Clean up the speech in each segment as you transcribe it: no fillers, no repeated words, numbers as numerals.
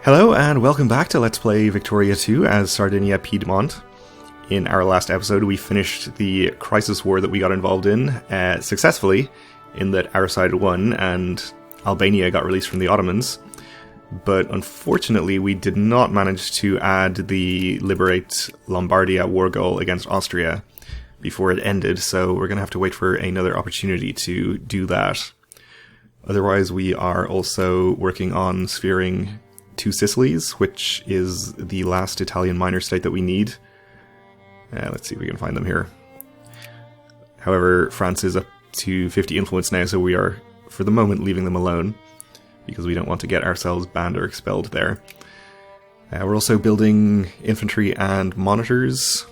Hello and welcome back to Let's Play Victoria 2 as Sardinia-Piedmont. In our last episode we finished the crisis war that we got involved in successfully, in that our side won and Albania got released from the Ottomans. But unfortunately we did not manage to add the Liberate Lombardia war goal against Austria before it ended, so we're going to have to wait for another opportunity to do that. Otherwise we are also working on sphering to Sicilies, which is the last Italian minor state that we need. Let's see if we can find them here. However, France is up to 50 influence now, so we are, for the moment, leaving them alone, because we don't want to get ourselves banned or expelled there. We're also building infantry and monitors,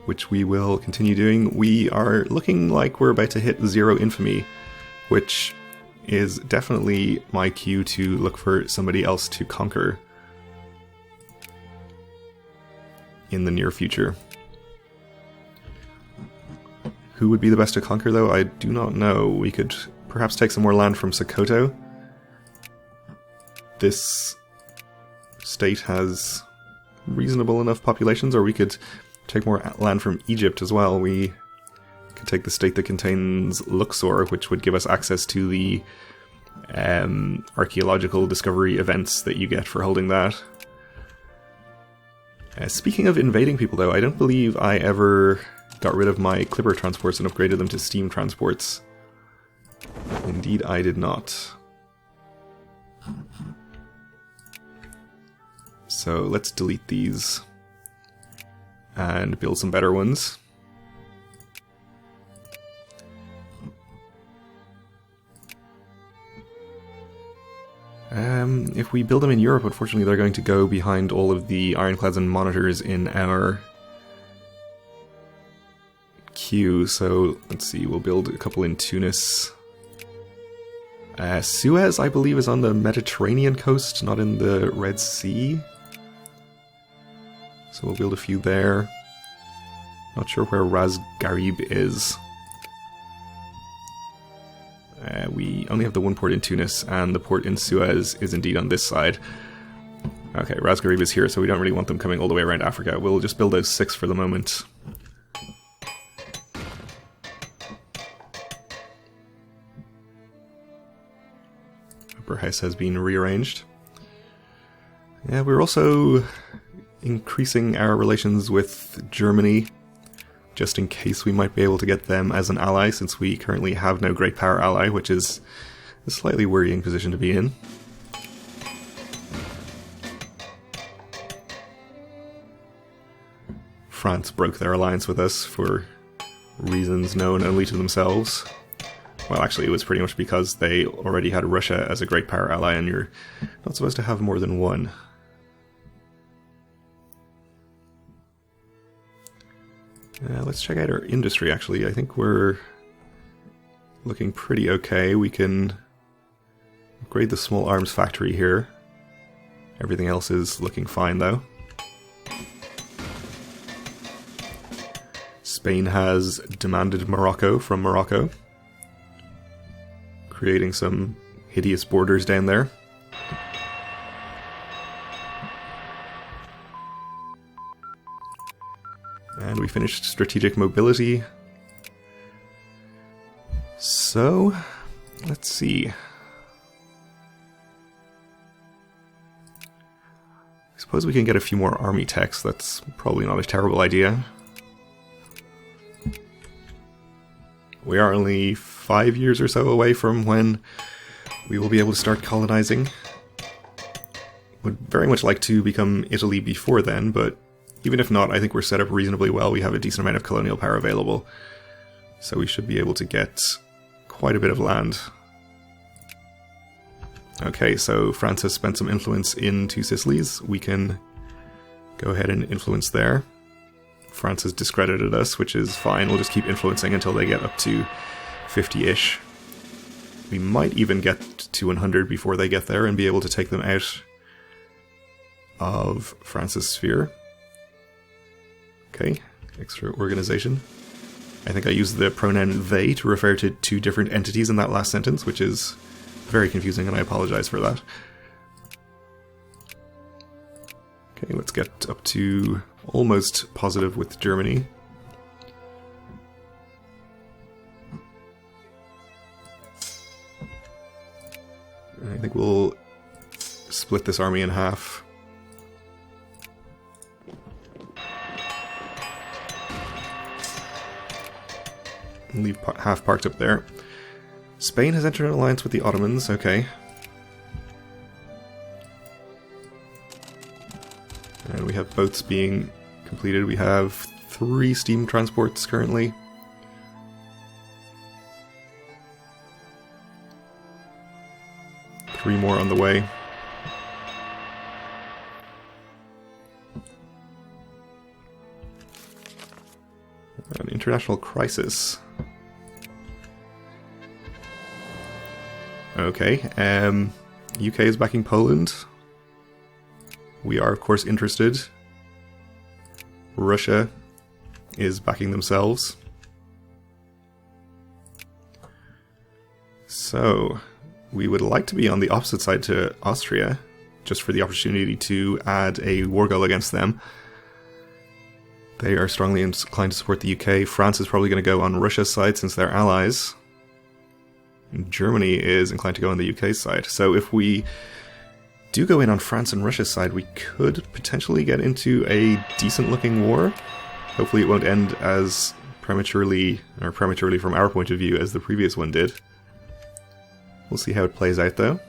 which we will continue doing. We are looking like we're about to hit 0 infamy, which is definitely my cue to look for somebody else to conquer in the near future. Who would be the best to conquer, though? I do not know. We could perhaps take some more land from Sokoto. This state has reasonable enough populations, or we could take more land from Egypt as well. We could take the state that contains Luxor, which would give us access to the archaeological discovery events that you get for holding that. Speaking of invading people, though, I don't believe I ever got rid of my clipper transports and upgraded them to steam transports. Indeed, I did not. So let's delete these and build some better ones. If we build them in Europe, unfortunately they're going to go behind all of the ironclads and monitors in our queue, so let's see, we'll build a couple in Tunis. Suez, I believe, is on the Mediterranean coast, not in the Red Sea. So we'll build a few there. Not sure where Ras Gharib is. We only have the one port in Tunis, and the port in Suez is indeed on this side. Okay, Ras Gharib is here, so we don't really want them coming all the way around Africa. We'll just build those 6 for the moment. Upper House has been rearranged. Yeah, we're also increasing our relations with Germany, just in case we might be able to get them as an ally, since we currently have no great power ally, which is a slightly worrying position to be in. France broke their alliance with us for reasons known only to themselves. Well, actually, it was pretty much because they already had Russia as a great power ally, and you're not supposed to have more than one. Let's check out our industry, actually. I think we're looking pretty okay. We can upgrade the small arms factory here. Everything else is looking fine, though. Spain has demanded Morocco from Morocco, creating some hideous borders down there. And we finished strategic mobility. So, let's see. I suppose we can get a few more army techs. That's probably not a terrible idea. We are only 5 years or so away from when we will be able to start colonizing. Would very much like to become Italy before then, but even if not, I think we're set up reasonably well. We have a decent amount of colonial power available, so we should be able to get quite a bit of land. Okay, so France has spent some influence into Sicilies. We can go ahead and influence there. France has discredited us, which is fine. We'll just keep influencing until they get up to 50-ish. We might even get to 100 before they get there and be able to take them out of France's sphere. Okay, extra organization. I think I used the pronoun they to refer to 2 different entities in that last sentence, which is very confusing, and I apologize for that. Okay, let's get up to almost positive with Germany. I think we'll split this army in half. And leave half parked up there. Spain has entered an alliance with the Ottomans, okay. And we have boats being completed. We have 3 steam transports currently. Three more on the way. An international crisis. Okay, UK is backing Poland. We are, of course, interested. Russia is backing themselves. So, we would like to be on the opposite side to Austria, just for the opportunity to add a war goal against them. They are strongly inclined to support the UK. France is probably going to go on Russia's side since they're allies. Germany is inclined to go on the UK's side. So if we do go in on France and Russia's side, we could potentially get into a decent-looking war. Hopefully it won't end as prematurely from our point of view as the previous one did. We'll see how it plays out, though.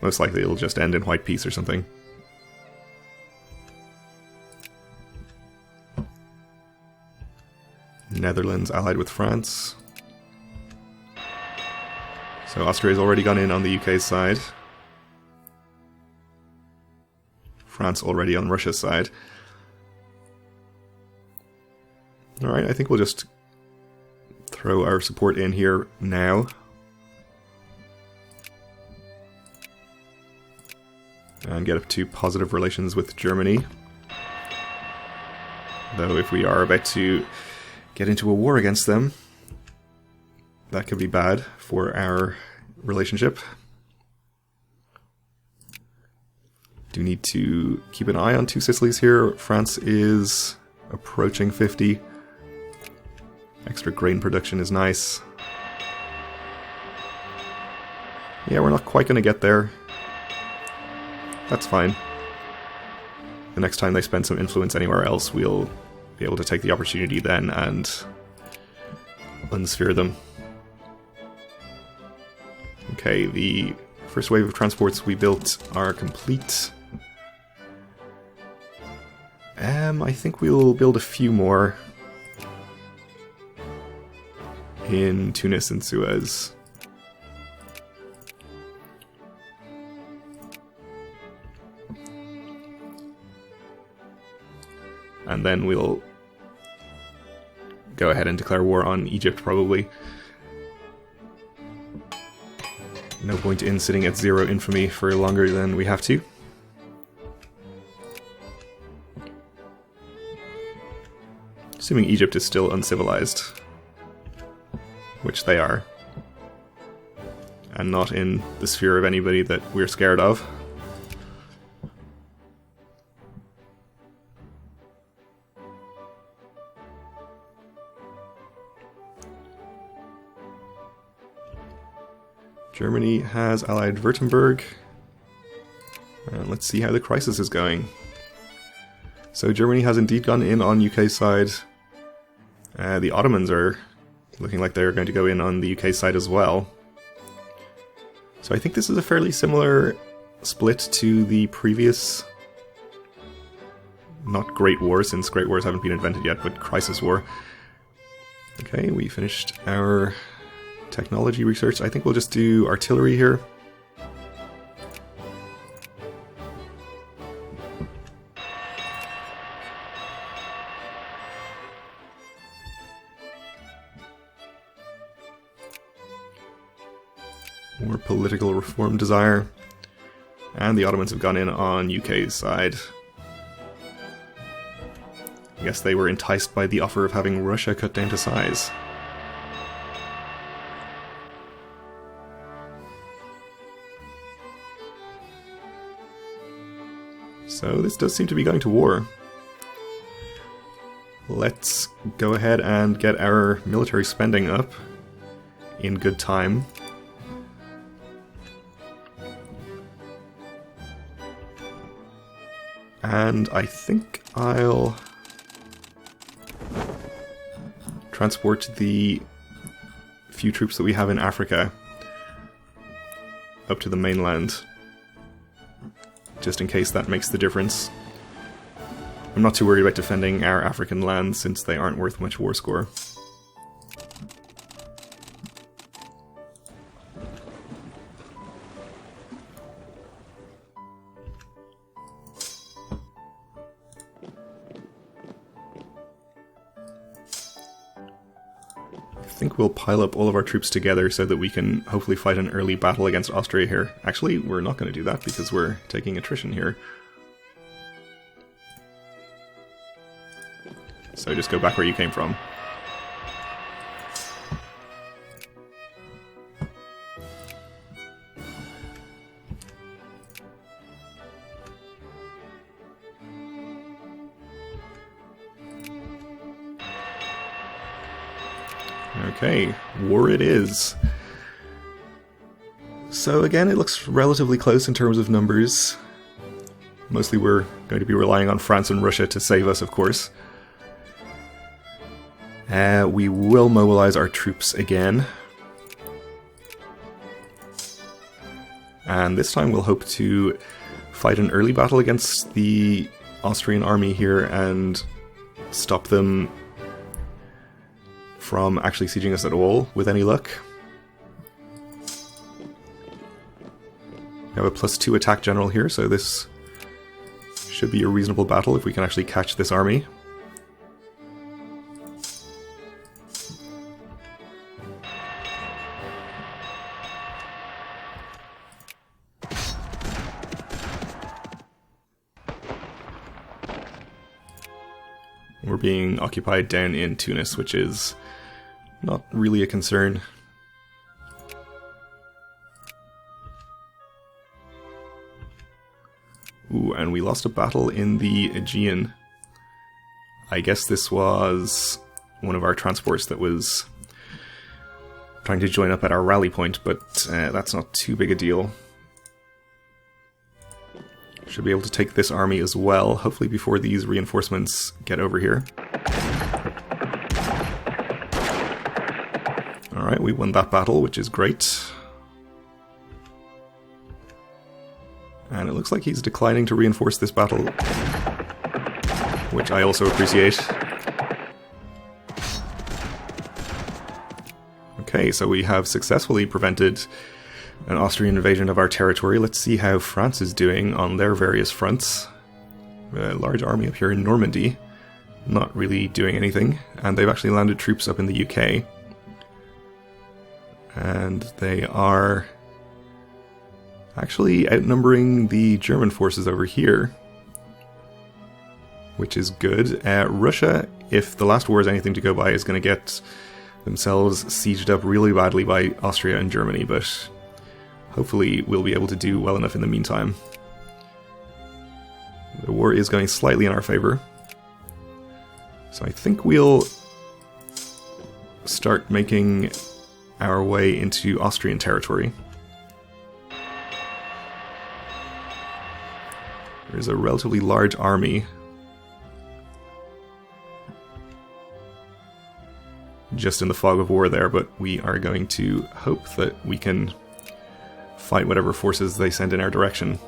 Most likely it'll just end in white peace or something. Netherlands allied with France. So Austria's already gone in on the UK's side. France already on Russia's side. Alright, I think we'll just throw our support in here now. And get up to positive relations with Germany. Though if we are about to get into a war against them, that could be bad for our relationship. Do need to keep an eye on 2 Sicilies here. France is approaching 50. Extra grain production is nice. Yeah, we're not quite going to get there. That's fine. The next time they spend some influence anywhere else, we'll be able to take the opportunity then and unsphere them. Okay, the first wave of transports we built are complete. I think we'll build a few more in Tunis and Suez. And then we'll go ahead and declare war on Egypt, probably. No point in sitting at 0 infamy for longer than we have to. Assuming Egypt is still uncivilized. Which they are. And not in the sphere of anybody that we're scared of. Germany has allied Württemberg. Let's see how the crisis is going. So Germany has indeed gone in on UK's side. The Ottomans are looking like they're going to go in on the UK side as well. So I think this is a fairly similar split to the previous, not Great War, since Great Wars haven't been invented yet, but Crisis War. Okay, we finished our technology research. I think we'll just do artillery here. More political reform desire. And the Ottomans have gone in on UK's side. I guess they were enticed by the offer of having Russia cut down to size. So this does seem to be going to war. Let's go ahead and get our military spending up in good time. And I think I'll transport the few troops that we have in Africa up to the mainland, just in case that makes the difference. I'm not too worried about defending our African lands since they aren't worth much war score. I think we'll pile up all of our troops together so that we can hopefully fight an early battle against Austria here. Actually, we're not going to do that because we're taking attrition here. So just go back where you came from. Okay, war it is. So again, it looks relatively close in terms of numbers. Mostly we're going to be relying on France and Russia to save us, of course. We will mobilize our troops again. And this time we'll hope to fight an early battle against the Austrian army here and stop them from actually sieging us at all, with any luck. We have a +2 attack general here, so this should be a reasonable battle if we can actually catch this army. We're being occupied down in Tunis, which is not really a concern. Ooh, and we lost a battle in the Aegean. I guess this was one of our transports that was trying to join up at our rally point, but that's not too big a deal. Should be able to take this army as well, hopefully before these reinforcements get over here. Alright, we won that battle, which is great. And it looks like he's declining to reinforce this battle, which I also appreciate. Okay, so we have successfully prevented an Austrian invasion of our territory. Let's see how France is doing on their various fronts. A large army up here in Normandy, not really doing anything, and they've actually landed troops up in the UK. And they are actually outnumbering the German forces over here, which is good. Russia, if the last war is anything to go by, is going to get themselves sieged up really badly by Austria and Germany, but hopefully we'll be able to do well enough in the meantime. The war is going slightly in our favor, so I think we'll start making our way into Austrian territory. There's a relatively large army just in the fog of war there, but we are going to hope that we can fight whatever forces they send in our direction.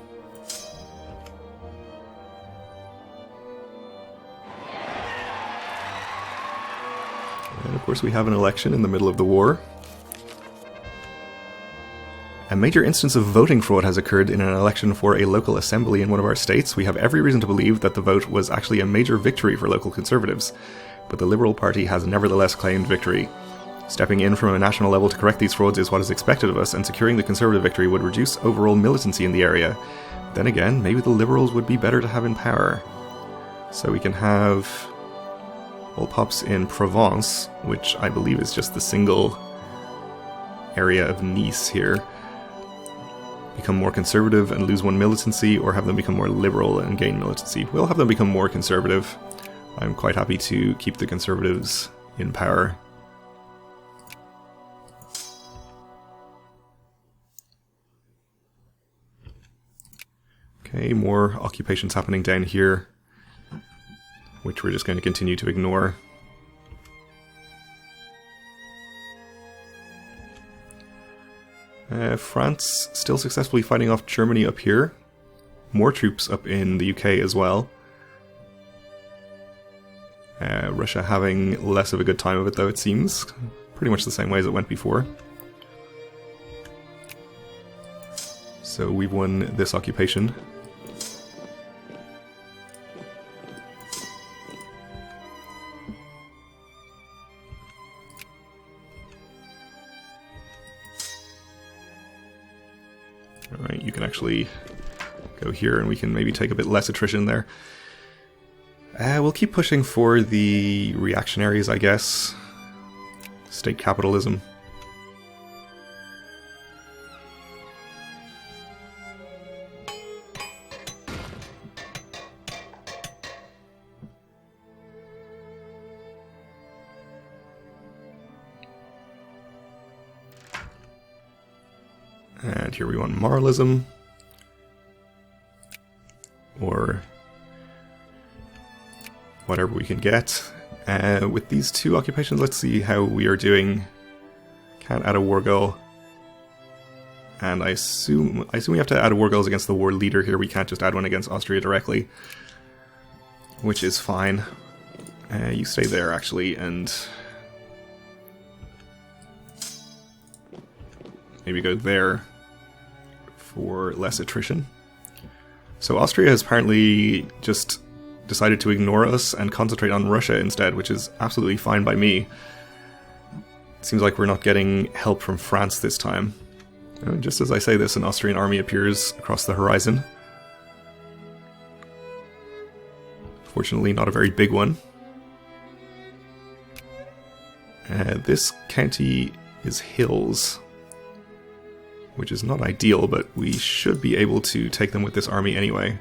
And of course we have an election in the middle of the war. A major instance of voting fraud has occurred in an election for a local assembly in one of our states. We have every reason to believe that the vote was actually a major victory for local Conservatives, but the Liberal Party has nevertheless claimed victory. Stepping in from a national level to correct these frauds is what is expected of us, and securing the Conservative victory would reduce overall militancy in the area. Then again, maybe the Liberals would be better to have in power. So we can have all pops in Provence, which I believe is just the single area of Nice here. become more conservative and lose 1 militancy, or have them become more liberal and gain militancy. We'll have them become more conservative. I'm quite happy to keep the conservatives in power. Okay, more occupations happening down here, which we're just going to continue to ignore. France still successfully fighting off Germany up here. More troops up in the UK as well. Russia having less of a good time of it, though, it seems. Pretty much the same way as it went before. So we've won this occupation. Alright, you can actually go here and we can maybe take a bit less attrition there. We'll keep pushing for the reactionaries, I guess. State capitalism. And here we want moralism. Or whatever we can get. With these 2 occupations, let's see how we are doing. Can't add a war goal. And I assume we have to add war goals against the war leader here. We can't just add one against Austria directly. Which is fine. You stay there, actually, and maybe go there for less attrition. So Austria has apparently just decided to ignore us and concentrate on Russia instead, which is absolutely fine by me. It seems like we're not getting help from France this time. And just as I say this, an Austrian army appears across the horizon. Fortunately, not a very big one. This county is hills, which is not ideal, but we should be able to take them with this army anyway.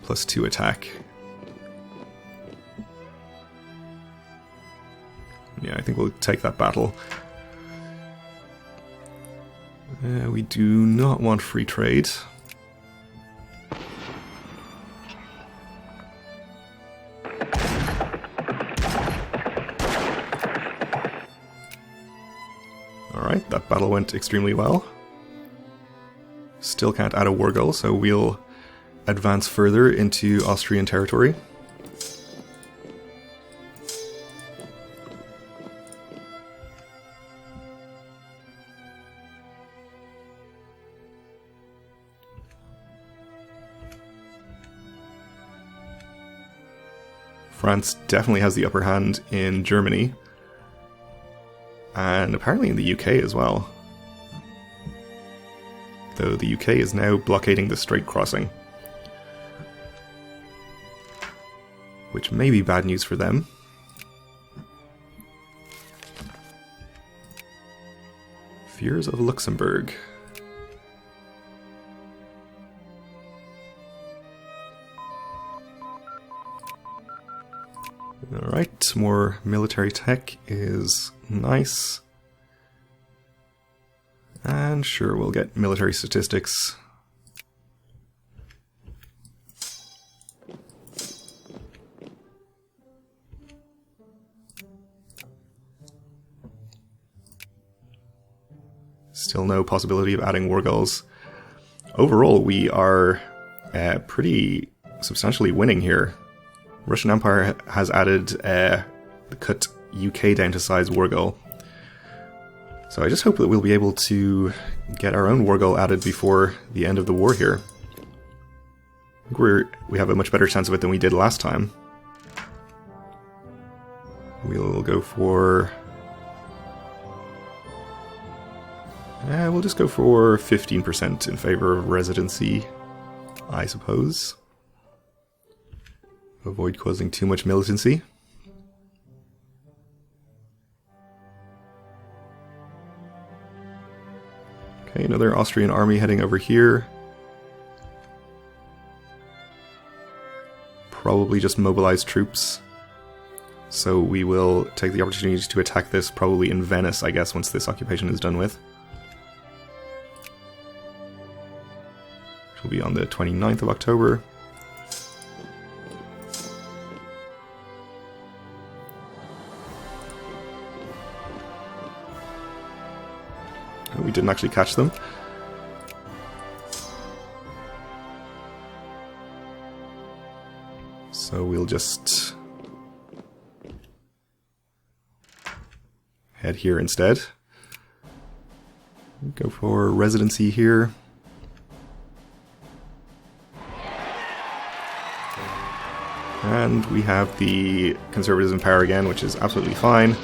+2 attack. Yeah, I think we'll take that battle. We do not want free trade. Alright, that battle went extremely well. Still can't add a war goal, so we'll advance further into Austrian territory. France definitely has the upper hand in Germany. And apparently in the UK as well. Though the UK is now blockading the Strait crossing. Which may be bad news for them. Fears of Luxembourg. Alright, more military tech is nice. And sure, we'll get military statistics. Still no possibility of adding war goals. Overall, we are pretty substantially winning here. Russian Empire has added cut UK down to size war goal. So I just hope that we'll be able to get our own war goal added before the end of the war here. I think we have a much better chance of it than we did last time. We'll go for... we'll just go for 15% in favor of residency, I suppose. Avoid causing too much militancy. Okay, Okay, another Austrian army heading over here. Probably just mobilize troops. So we will take the opportunity to attack this probably in Venice, I guess, once this occupation is done with. Which will be on the 29th of October. Oh, we didn't actually catch them. So we'll just head here instead. Go for residency here. And we have the Conservatives in power again, which is absolutely fine.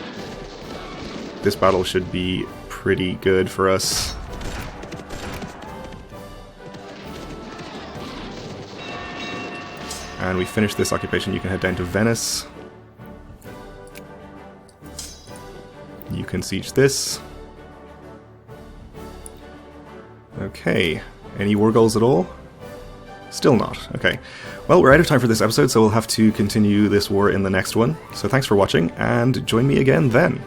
This battle should be pretty good for us. And we finish this occupation, you can head down to Venice. You can siege this. Okay, any war goals at all? Still not. Okay. Well, we're out of time for this episode, so we'll have to continue this war in the next one. So thanks for watching, and join me again then.